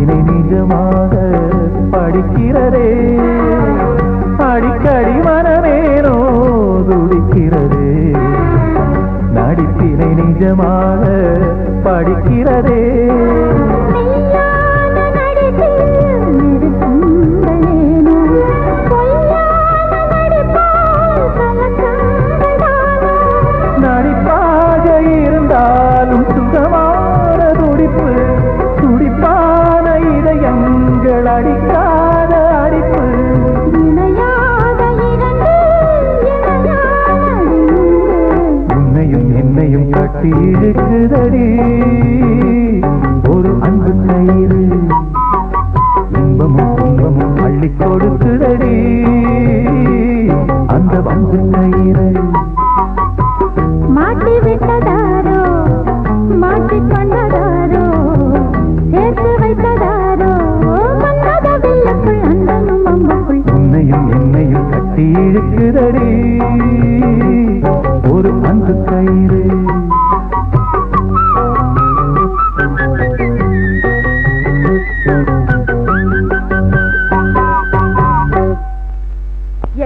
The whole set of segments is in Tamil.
நடிப்பினை நிஜமாக படிக்கிறதே அடிக்கடி மனமேனோ துடிக்கிறதே நடிப்பினை நிஜமாக படிக்கிறதே நடிப்பாக இருந்தாலும் சுகமான துடிப்பு துடிப்பான இதயங்கள் அடிக்காத அடிப்பு உன்னையும் என்னையும் கட்டி இழுக்குதடி ஒரு அன்பு கயிறு இன்பமும் துன்பமும் அள்ளி கொடுக்குதடி அந்த அன்பு கயிறு மாட்டி விட்டதாரோ மாட்டிக்கொண்டதாரோ சேர்த்து வைத்ததாரோ வந்ததவில்லைக்குள் அந்தனும் அம்புக்குள் உன்னையும் என்னையும் கட்டி இழுக்குதடி ஒரு அன்பு கயிறு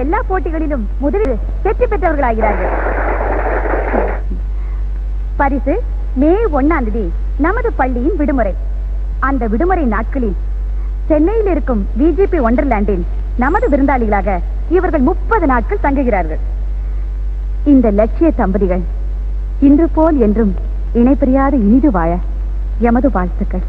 எல்லா போட்டிகளிலும் முதலில் வெற்றி பெற்றவர்களாகிறார்கள். பரிசு மே 1ஆம் தேதி நமது பள்ளியின் விடுமுறை. அந்த விடுமுறை நாட்களில் சென்னையில் இருக்கும் விஜிபி ஒண்டர்லாண்டில் நமது விருந்தாளிகளாக இவர்கள் 30 நாட்கள் தங்குகிறார்கள். இந்த லட்சிய தம்பதிகள் இன்று போல் என்றும் இணை பிரியாத இனிது வாழ எமது வாழ்த்துக்கள்.